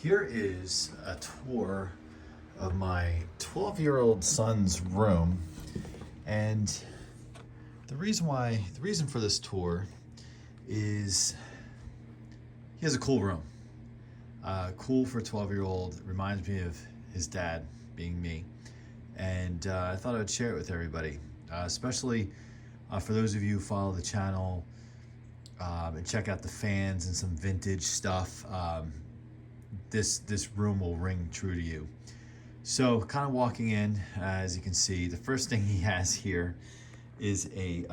Here is a tour of my 12-year-old son's room, and the reason for this tour is he has a cool room. Cool for a 12-year-old, reminds me of his dad being me, and I thought I would share it with everybody, especially for those of you who follow the channel and check out the fans and some vintage stuff. This room will ring true to you. So kind of walking in, as you can see, the first thing he has here is a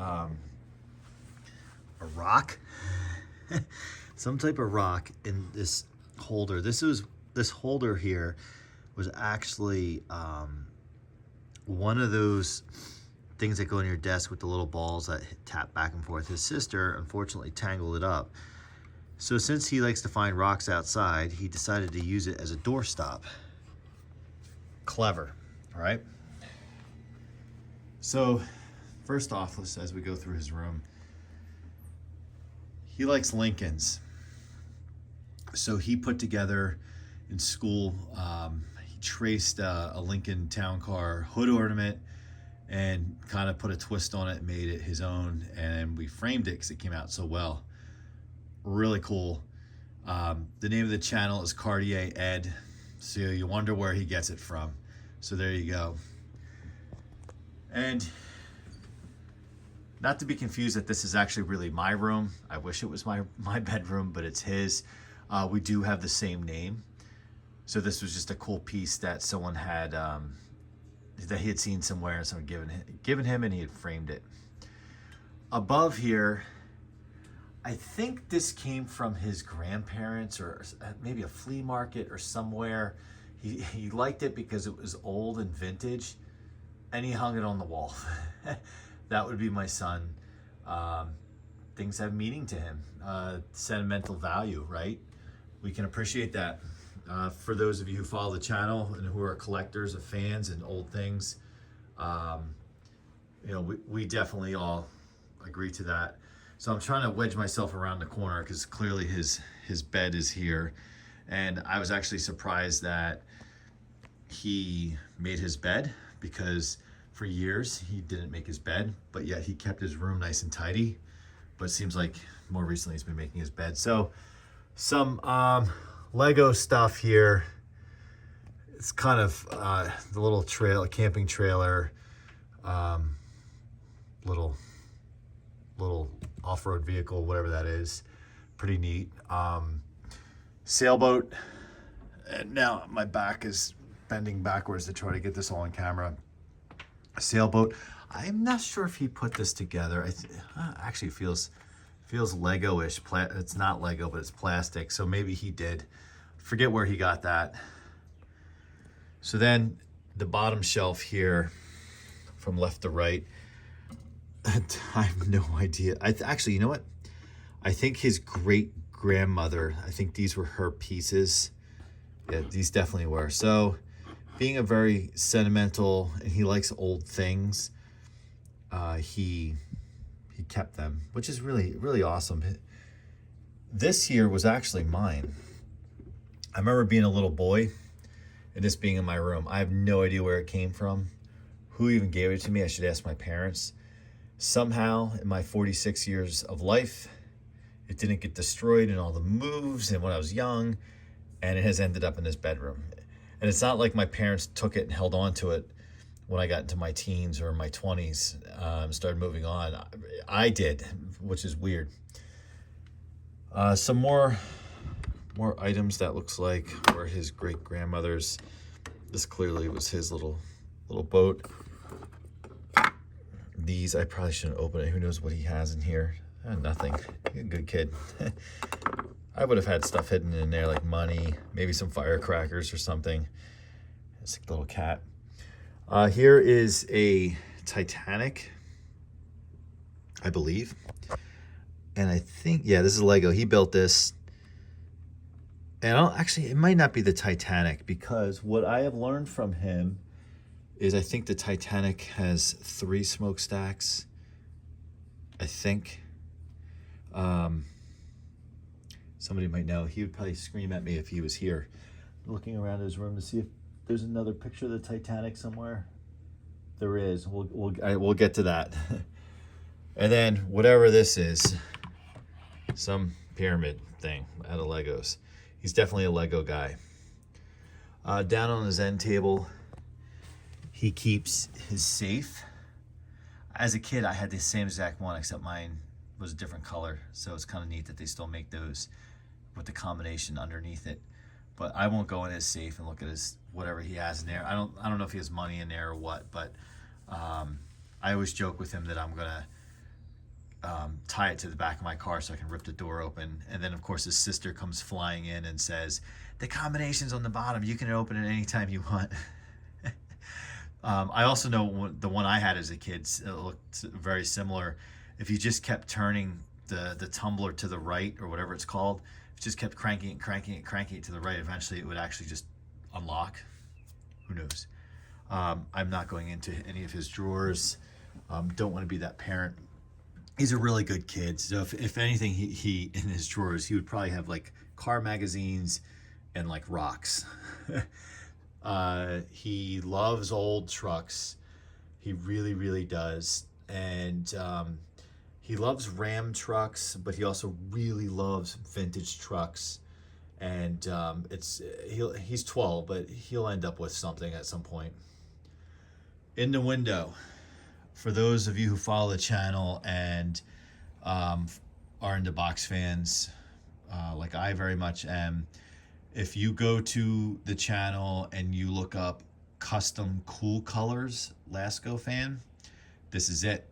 rock, some type of rock in this holder. This holder here was actually one of those things that go on your desk with the little balls that tap back and forth. His sister unfortunately tangled it up. So since he likes to find rocks outside, he decided to use it as a doorstop. Clever, all right? So first off, as we go through his room, he likes Lincolns. So he put together in school, he traced a Lincoln Town Car hood ornament and kind of put a twist on it, made it his own, and we framed it because it came out so well. Really cool. The name of the channel is Cartier Ed, so you wonder where he gets it from. So there you go. And not to be confused that this is actually really my room. I wish it was my bedroom, but it's his. We do have the same name. So this was just a cool piece that someone had, that he had seen somewhere, and someone given him, and he had framed it. Above here, I think this came from his grandparents or maybe a flea market or somewhere. He liked it because it was old and vintage, and he hung it on the wall. That would be my son. Things have meaning to him, sentimental value, right? We can appreciate that. For those of you who follow the channel and who are collectors of fans and old things, you know, we definitely all agree to that. So I'm trying to wedge myself around the corner because clearly his bed is here. And I was actually surprised that he made his bed, because for years he didn't make his bed, but yet he kept his room nice and tidy. But it seems like more recently he's been making his bed. So some Lego stuff here. It's kind of the little camping trailer, little off-road vehicle, whatever that is. Pretty neat. Sailboat. And now my back is bending backwards to try to get this all on camera. A sailboat. I'm not sure if he put this together. Actually feels Lego-ish. It's not Lego, but it's plastic. So maybe he did. Forget where he got that. So then the bottom shelf here, from left to right, I have no idea. Actually, you know what? I think his great-grandmother, I think these were her pieces. Yeah, these definitely were. So being a very sentimental, and he likes old things, he kept them, which is really, really awesome. This here was actually mine. I remember being a little boy and this being in my room. I have no idea where it came from. Who even gave it to me? I should ask my parents. Somehow in my 46 years of life, it didn't get destroyed in all the moves and when I was young, and it has ended up in this bedroom. And it's not like my parents took it and held on to it when I got into my teens or my 20s, started moving on. I did, which is weird. Some more items that looks like were his great-grandmother's. This clearly was his little boat. These, I probably shouldn't open it. Who knows what he has in here? Nothing. You're a good kid. I would have had stuff hidden in there like money, maybe some firecrackers or something. It's like a little cat. Here is a Titanic, I believe. And I think, yeah, this is Lego. He built this. And actually, it might not be the Titanic, because what I have learned from him is I think the Titanic has 3 smokestacks, I think. Somebody might know. He would probably scream at me if he was here. looking around his room to see if there's another picture of the Titanic somewhere. There is. We'll get to that. And then whatever this is, some pyramid thing out of Legos. He's definitely a Lego guy. Down on his end table, he keeps his safe. As a kid, I had the same exact one, except mine was a different color. So it's kind of neat that they still make those with the combination underneath it. But I won't go in his safe and look at his whatever he has in there. I don't know if he has money in there or what, but I always joke with him that I'm gonna tie it to the back of my car so I can rip the door open. And then of course his sister comes flying in and says, the combination's on the bottom, you can open it anytime you want. I also know the one I had as a kid looked very similar. If you just kept turning the tumbler to the right, or whatever it's called, if you just kept cranking it to the right, eventually it would actually just unlock. Who knows? I'm not going into any of his drawers. Don't want to be that parent. He's a really good kid. So if anything, he in his drawers, he would probably have like car magazines and like rocks. He loves old trucks. He really, really does. And he loves Ram trucks, but he also really loves vintage trucks. And he's 12, but he'll end up with something at some point. In the window, for those of you who follow the channel and are into box fans, like I very much am, if you go to the channel and you look up custom cool colors Lasco fan, this is it.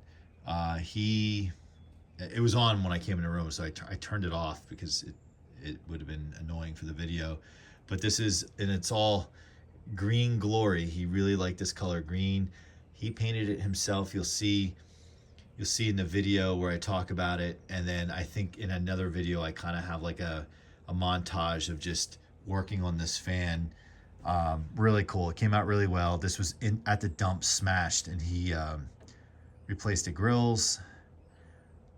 It was on when I came in the room, so I turned it off because it would have been annoying for the video. But this is, and it's all green glory. He really liked this color green. He painted it himself. You'll see in the video where I talk about it, and then I think in another video I kind of have like a montage of just working on this fan. Really cool. It came out really well. This was at the dump, smashed, and he replaced the grills.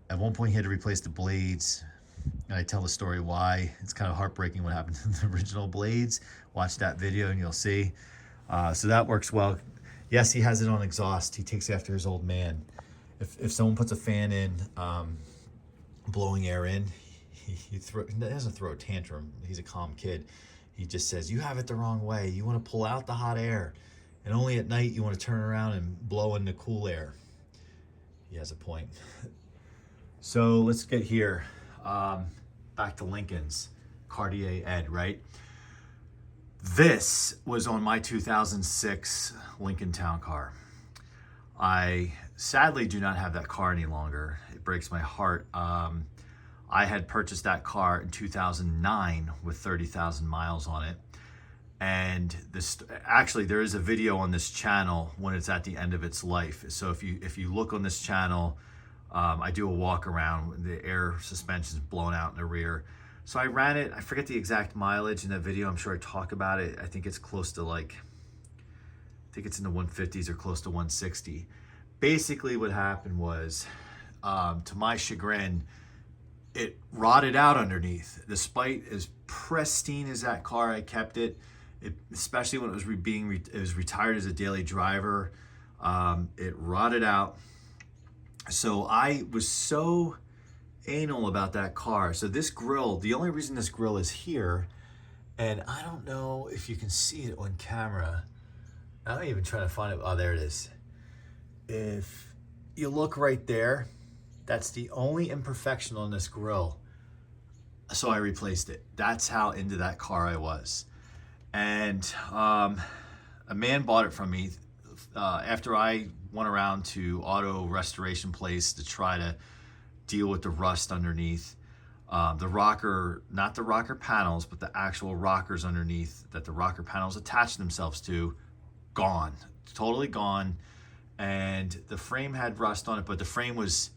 At one point he had to replace the blades, and I tell the story why. It's kind of heartbreaking what happened to the original blades. Watch that video and you'll see. So that works well. Yes, he has it on exhaust. He takes after his old man. If someone puts a fan in, blowing air in, he doesn't throw a tantrum. He's a calm kid. He just says, you have it the wrong way. You want to pull out the hot air, and only at night you want to turn around and blow in the cool air. He has a point. So let's get here. Back to Lincoln's Cartier Ed, right? This was on my 2006 Lincoln Town Car. I sadly do not have that car any longer. It breaks my heart. I had purchased that car in 2009 with 30,000 miles on it. And actually there is a video on this channel when it's at the end of its life. So if you look on this channel, I do a walk around. The air suspension is blown out in the rear. So I ran it. I forget the exact mileage in that video. I'm sure I talk about it. I think it's close to I think it's in the 150s or close to 160. Basically what happened was, to my chagrin, it rotted out underneath. Despite as pristine as that car, I kept it. Especially when it was it was retired as a daily driver. It rotted out. So I was so anal about that car. So this grill, the only reason this grill is here, and I don't know if you can see it on camera. I'm even trying to find it. Oh, there it is. If you look right there, that's the only imperfection on this grill. So I replaced it. That's how into that car I was. And a man bought it from me after I went around to auto restoration place to try to deal with the rust underneath. The rocker, not the rocker panels, but the actual rockers underneath that the rocker panels attach themselves to, gone, totally gone. And the frame had rust on it, but the frame was,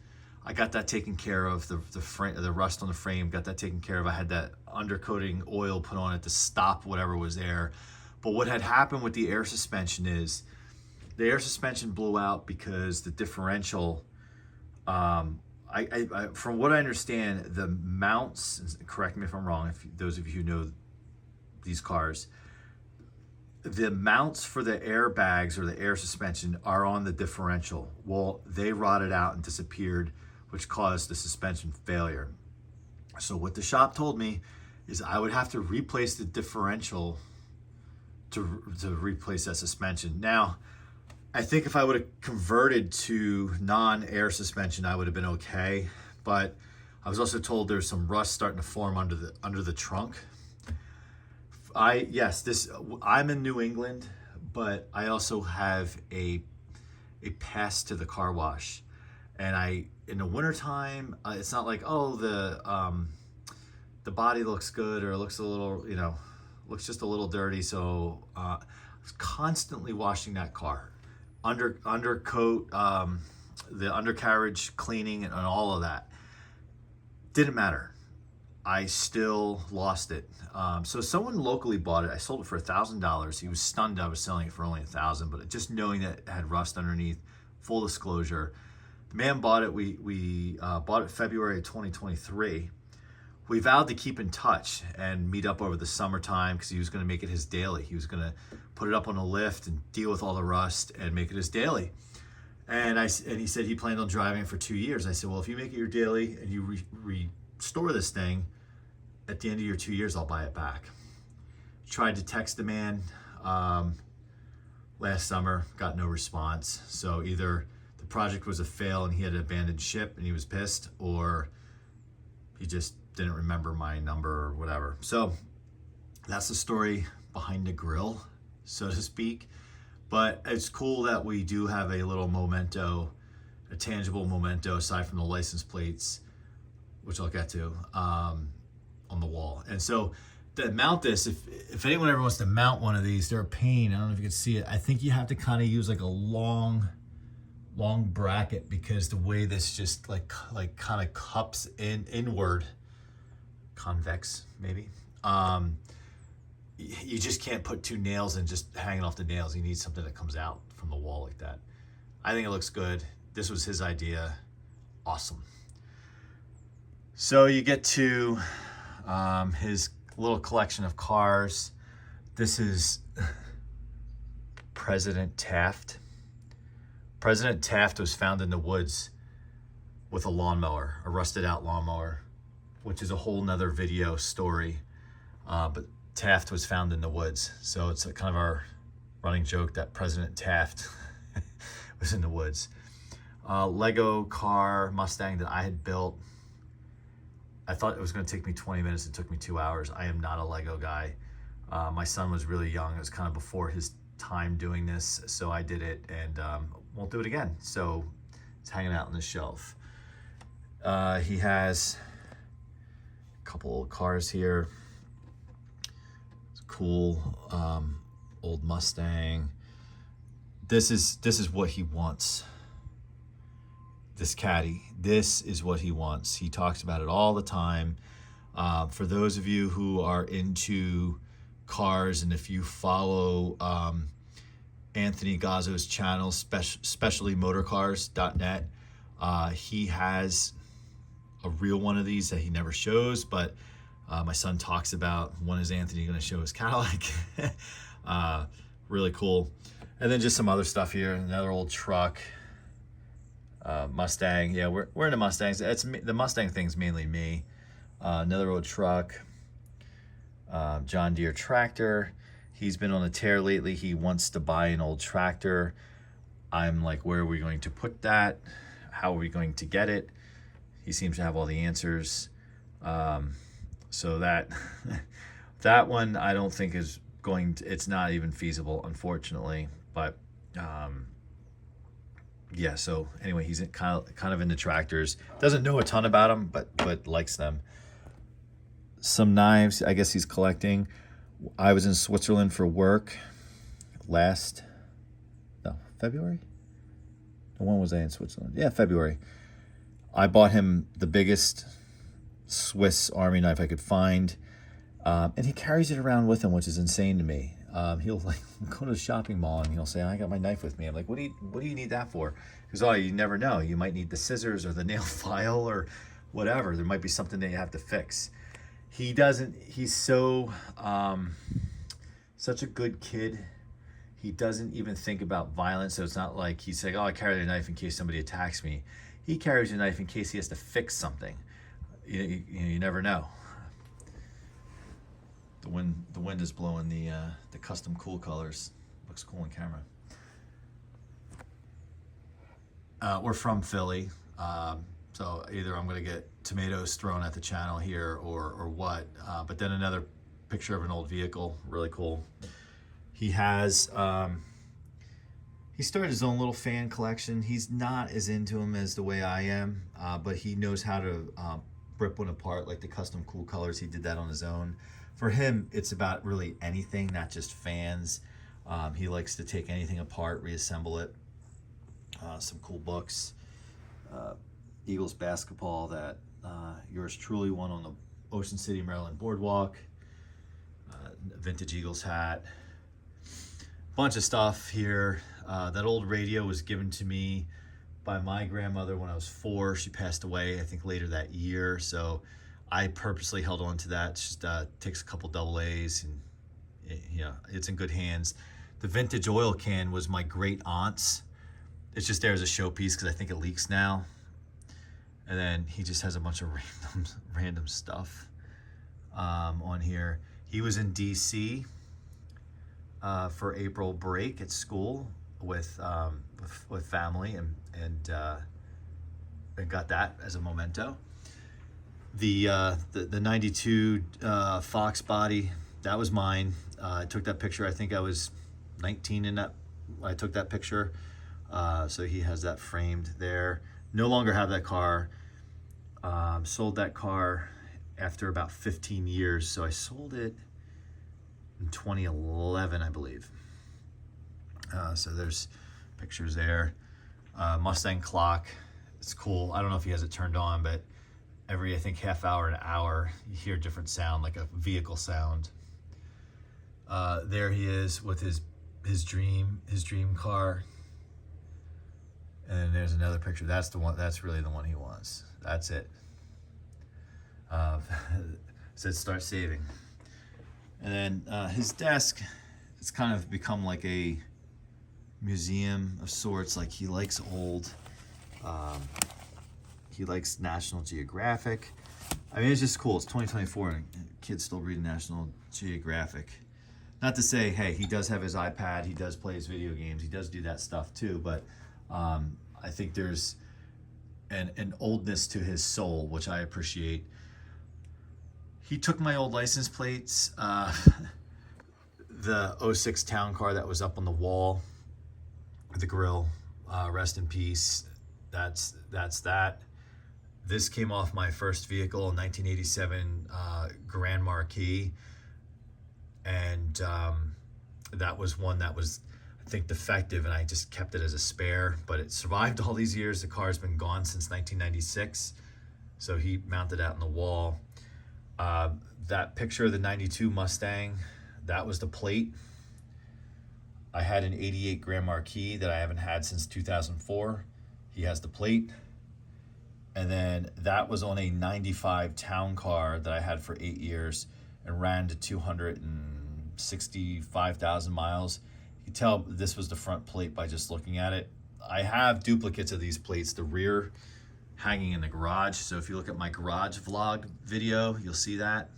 I got that taken care of. The rust on the frame, got that taken care of. I had that undercoating oil put on it to stop whatever was there. But what had happened with the air suspension is the air suspension blew out because the differential, from what I understand, the mounts, correct me if I'm wrong, if those of you who know these cars, the mounts for the airbags or the air suspension are on the differential. Well, they rotted out and disappeared, which caused the suspension failure. So what the shop told me is I would have to replace the differential to replace that suspension. Now, I think if I would have converted to non-air suspension, I would have been okay. But I was also told there's some rust starting to form under the trunk. I'm in New England, but I also have a pass to the car wash, and in the wintertime, it's not like, oh, the body looks good or looks a little, looks just a little dirty. So I was constantly washing that car, undercoat, the undercarriage cleaning, and all of that. Didn't matter. I still lost it. So someone locally bought it. I sold it for $1,000. He was stunned I was selling it for only $1,000, but just knowing that it had rust underneath, full disclosure. The man bought it. We bought it February of 2023. We vowed to keep in touch and meet up over the summertime because he was going to make it his daily. He was going to put it up on a lift and deal with all the rust and make it his daily. And he said he planned on driving it for 2 years. I said, well, if you make it your daily and you restore this thing, at the end of your 2 years, I'll buy it back. Tried to text the man last summer, got no response. So either the project was a fail and he had abandoned ship and he was pissed, or he just didn't remember my number or whatever. So that's the story behind the grill, so to speak. But it's cool that we do have a little memento, a tangible memento aside from the license plates, which I'll get to, on the wall. And so to mount this, if anyone ever wants to mount one of these, they're a pain. I don't know if you can see it. I think you have to kind of use like a long bracket, because the way this just like kind of cups inward, convex maybe. You just can't put two nails in just hanging off the nails. You need something that comes out from the wall like that. I think it looks good. This was his idea. Awesome. So you get to his little collection of cars. This is President Taft. President Taft was found in the woods with a lawnmower, a rusted out lawnmower, which is a whole nother video story. But Taft was found in the woods. So it's kind of our running joke that President Taft was in the woods. Lego car Mustang that I had built. I thought it was going to take me 20 minutes. It took me 2 hours. I am not a Lego guy. My son was really young. It was kind of before his time doing this. So I did it and won't do it again. So it's hanging out on the shelf. He has a couple of cars here. It's cool. Old Mustang. This is what he wants. This caddy, this is what he wants. He talks about it all the time. For those of you who are into cars, and if you follow Anthony Gazzo's channel, specialtymotorcars.net, he has a real one of these that he never shows, but my son talks about. When is Anthony going to show his Cadillac? Really cool. And then just some other stuff here. Another old truck. Mustang. Yeah, we're into Mustangs. The Mustang thing's mainly me. Another old truck. John Deere tractor. He's been on a tear lately. He wants to buy an old tractor. I'm like, where are we going to put that? How are we going to get it? He seems to have all the answers. So that one I don't think is going to, it's not even feasible, unfortunately. But yeah, so anyway, he's kind of into tractors. Doesn't know a ton about them, but likes them. Some knives, I guess he's collecting. I was in Switzerland for work February? When was I in Switzerland? Yeah, February. I bought him the biggest Swiss Army knife I could find. And he carries it around with him, which is insane to me. He'll like go to the shopping mall and he'll say, I got my knife with me. I'm like, what do you need that for? Because you never know. You might need the scissors or the nail file or whatever. There might be something that you have to fix. He's so Such a good kid. He doesn't even think about violence, so it's not like he's like, oh, I carry a knife in case somebody attacks me. He carries a knife in case he has to fix something. You never know. The wind is blowing the custom cool colors. Looks cool on camera. We're from Philly, so either I'm gonna get tomatoes thrown at the channel here or what. But then another picture of an old vehicle, really cool. He has, he started his own little fan collection. He's not as into them as the way I am, but he knows how to rip one apart, like the custom cool colors. He did that on his own. For him, it's about really anything, not just fans. He likes to take anything apart, reassemble it. Some cool books. Eagles basketball that yours truly won on the Ocean City, Maryland boardwalk. Vintage Eagles hat. Bunch of stuff here. That old radio was given to me by my grandmother when I was 4. She passed away, I think, later that year. So I purposely held on to that. It just takes a couple double A's, and it's in good hands. The vintage oil can was my great aunt's. It's just there as a showpiece because I think it leaks now. And then he just has a bunch of random stuff on here. He was in DC for April break at school with family, and got that as a memento. The 92 Fox body, that was mine. I took that picture. I think I was 19 in that. I took that picture. So he has that framed there. No longer have that car. Sold that car after about 15 years. So I sold it in 2011, I believe. So there's pictures there. Mustang clock. It's cool. I don't know if he has it turned on, but every, I think, half hour, an hour, you hear a different sound, like a vehicle sound. There he is with his dream car. And there's another picture. That's the one. That's really the one he wants. That's it. Said start saving. And then his desk, it's kind of become like a museum of sorts. Like he likes old. He likes National Geographic. I mean, it's just cool. It's 2024 and kids still reading National Geographic. Not to say, hey, he does have his iPad. He does play his video games. He does do that stuff too. But I think there's an oldness to his soul, which I appreciate. He took my old license plates, the '06 town car that was up on the wall, the grill, rest in peace. That's that. This came off my first vehicle, 1987 Grand Marquis, and that was one that was, I think, defective, and I just kept it as a spare, but it survived all these years. The car's been gone since 1996, so he mounted out on the wall. That picture of the 92 Mustang, that was the plate. I had an 88 Grand Marquis that I haven't had since 2004. He has the plate. And then that was on a 95 town car that I had for 8 years and ran to 265,000 miles. You tell this was the front plate by just looking at it. I have duplicates of these plates, the rear hanging in the garage. So if you look at my garage vlog video, you'll see that.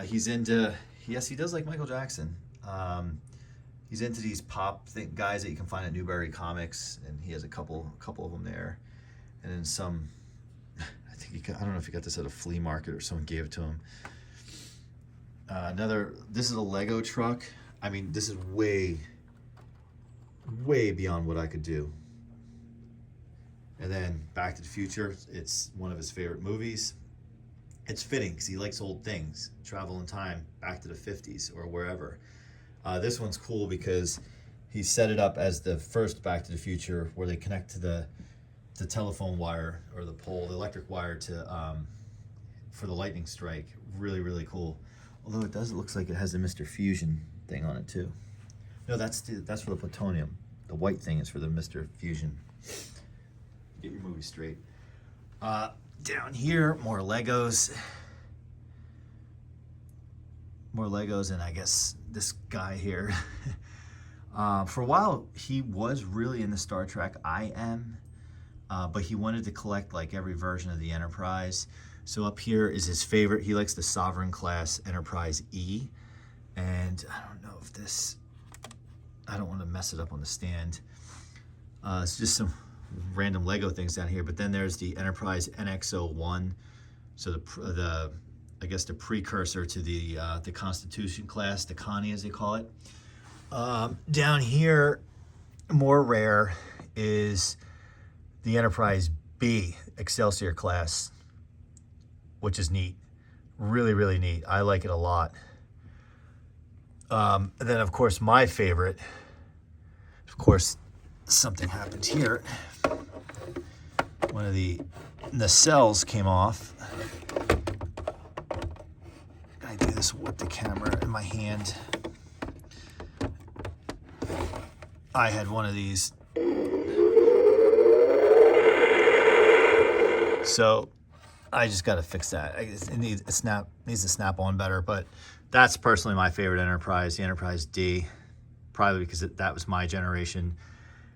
He's into, yes, he does like Michael Jackson. He's into these pop guys that you can find at Newberry Comics, and he has a couple of them there. And then some, I think I don't know if he got this at a flea market or someone gave it to him. This is a Lego truck. I mean, this is way beyond what I could do. And then Back to the Future, it's one of his favorite movies. It's fitting because he likes old things, travel in time, back to the 50s or wherever. This one's cool because he set it up as the first Back to the Future, where they connect to the telephone wire or the pole, the electric wire to for the lightning strike. Really cool. Although it looks like it has the Mr. Fusion thing on it too. No, that's for the plutonium. The white thing is for the Mr. Fusion. Get your movie straight. Down here, more Legos. more Legos, and I guess this guy here. For a while, he was really into Star Trek. I am, but he wanted to collect like every version of the Enterprise. So up here is his favorite. He likes the Sovereign class Enterprise E, and I don't know if this, I don't want to mess it up on the stand. It's just some random Lego things down here, but then there's the Enterprise NX-01. So the I guess the precursor to the Constitution class, the Connie as they call it. Down here, more rare, is the Enterprise B Excelsior class, which is neat. Really, really neat. I like it a lot. And then, of course, my favorite, of course, something happened here. One of the nacelles came off. I do this with the camera in my hand. I had one of these. So I just got to fix that. It needs to snap on better, but that's personally my favorite Enterprise, the Enterprise D, probably because that was my generation.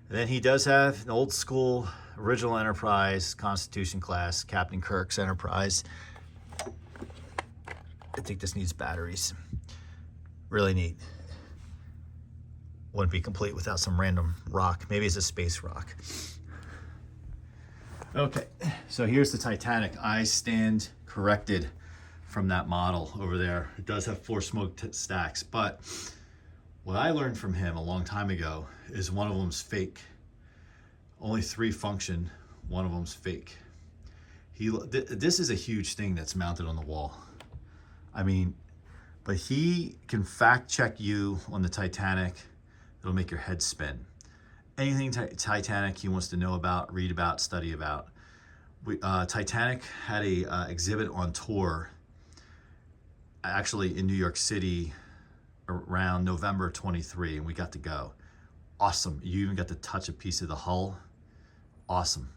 And then he does have an old school original Enterprise, Constitution class, Captain Kirk's Enterprise. I think this needs batteries. Really neat. Wouldn't be complete without some random rock. Maybe it's a space rock. Okay, so here's the Titanic. I stand corrected from that model over there. It does have 4 smoke stacks, but what I learned from him a long time ago is one of them's fake. Only 3 function, one of them's fake. This is a huge thing that's mounted on the wall. I mean, but he can fact check you on the Titanic. It'll make your head spin. Anything Titanic he wants to know about, read about, study about. Titanic had a exhibit on tour, actually in New York City, around November 23, and we got to go. Awesome. You even got to touch a piece of the hull. Awesome.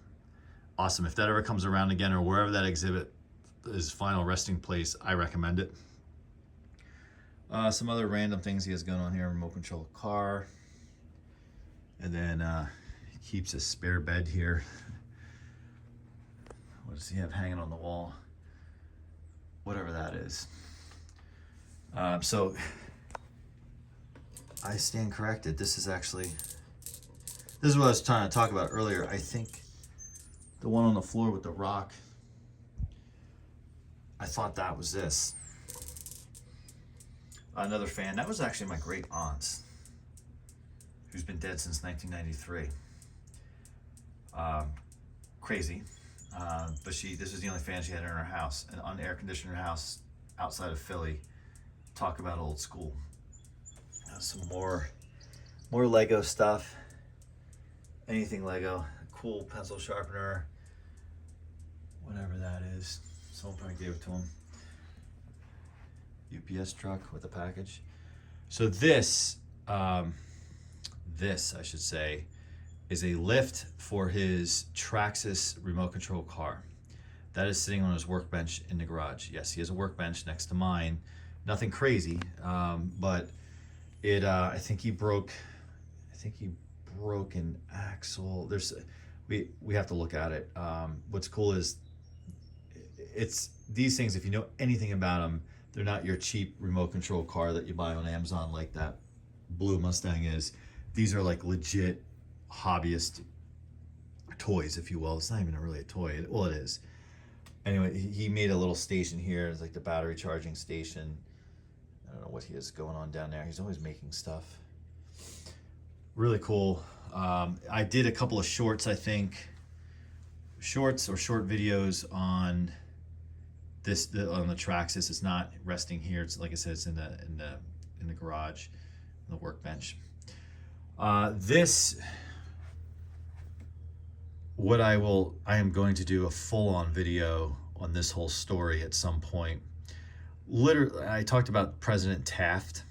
Awesome. If that ever comes around again, or wherever that exhibit is final resting place, I recommend it. Some other random things he has going on here. Remote control car. And then he keeps a spare bed here. What does he have hanging on the wall? Whatever that is. So I stand corrected. This is what I was trying to talk about earlier. I think the one on the floor with the rock, I thought that was this. Another fan. That was actually my great aunt's, who's been dead since 1993. Crazy. But this was the only fan she had in her house, an unair conditioned house outside of Philly. Talk about old school. Some more Lego stuff. Anything Lego. Cool pencil sharpener. Whatever that is. Someone probably gave it to him. UPS truck with a package. So this I should say, is a lift for his Traxxas remote control car. That is sitting on his workbench in the garage. Yes, he has a workbench next to mine. Nothing crazy, but it. I think he broke an axle. We have to look at it. What's cool is it's these things. If you know anything about them, they're not your cheap remote control car that you buy on Amazon like that blue Mustang is. These are like legit hobbyist toys, if you will. It's not even really a toy. Well, it is. Anyway, he made a little station here. It's like the battery charging station. I don't know what he has going on down there. He's always making stuff. Really cool. I did a couple of shorts, I think. Shorts or short videos on on the Traxxas. It's not resting here. It's like I said, it's in the garage, in the workbench. I am going to do a full-on video on this whole story at some point. Literally, I talked about President Taft.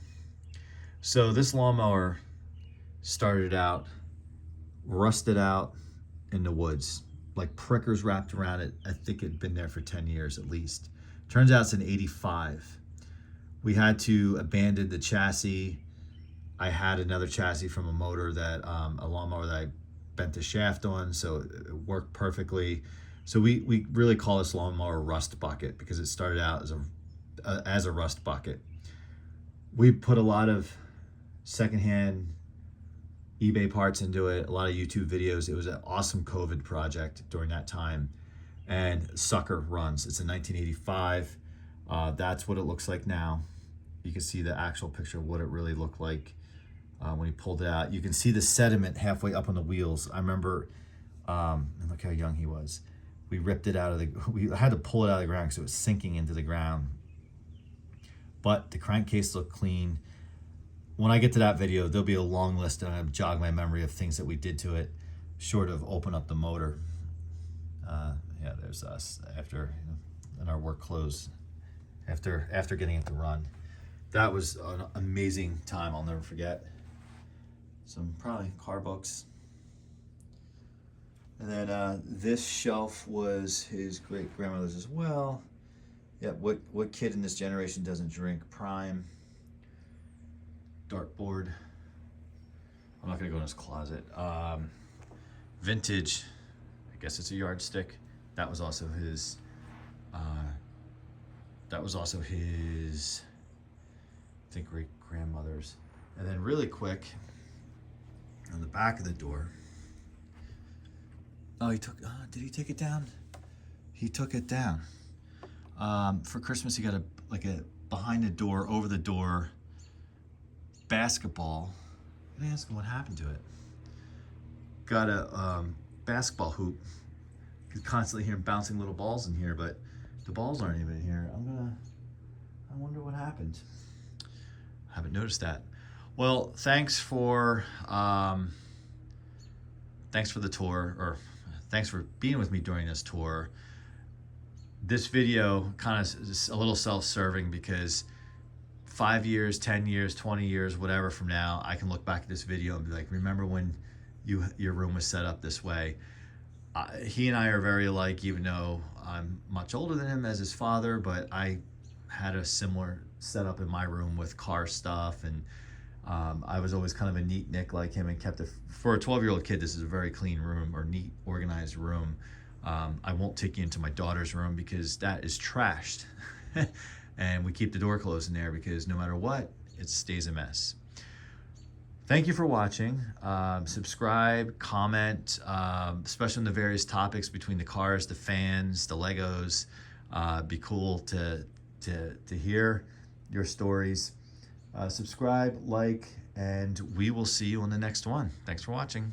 So this lawnmower started out, rusted out in the woods, like prickers wrapped around it. I think it'd been there for 10 years at least. Turns out it's an 85. We had to abandon the chassis. I had another chassis from a motor that, a lawnmower that I bent the shaft on, so it worked perfectly. So we really call this lawnmower rust bucket because it started out as a rust bucket. We put a lot of secondhand eBay parts into it, a lot of YouTube videos. It was an awesome COVID project during that time. And sucker runs. It's a 1985. That's what it looks like now. You can see the actual picture of what it really looked like when he pulled it out. You can see the sediment halfway up on the wheels. I remember, and look how young he was. We ripped it out of we had to pull it out of the ground because it was sinking into the ground. But the crankcase looked clean. When I get to that video, there'll be a long list and I'll jog my memory of things that we did to it, short of open up the motor. Yeah, there's us after, in our work clothes, after getting it to run. That was an amazing time I'll never forget. Some probably car books. And then this shelf was his great grandmother's as well. Yeah, what kid in this generation doesn't drink? Prime. Dartboard. I'm not gonna go in his closet. Vintage. I guess it's a yardstick. That was also his. I think great grandmother's. And then really quick, on the back of the door. Oh, did he take it down? He took it down. For Christmas, he got a behind the door, over the door basketball. I'm gonna ask him what happened to it. Got a basketball hoop. You can constantly hear him bouncing little balls in here, but the balls aren't even in here. I wonder what happened. I haven't noticed that. Well, thanks for the tour, or thanks for being with me during this tour. This video kind of is a little self-serving because 5 years, 10 years, 20 years, whatever from now, I can look back at this video and be like, remember when your room was set up this way? He and I are very alike, even though I'm much older than him as his father, but I had a similar setup in my room with car stuff, and I was always kind of a neat Nick like him and kept it. For a 12-year-old kid, this is a very clean room, or neat, organized room. I won't take you into my daughter's room because that is trashed. And we keep the door closed in there because no matter what, it stays a mess. Thank you for watching. Subscribe, comment, especially on the various topics between the cars, the fans, the Legos. Be cool to hear your stories. Subscribe, like, and we will see you on the next one. Thanks for watching.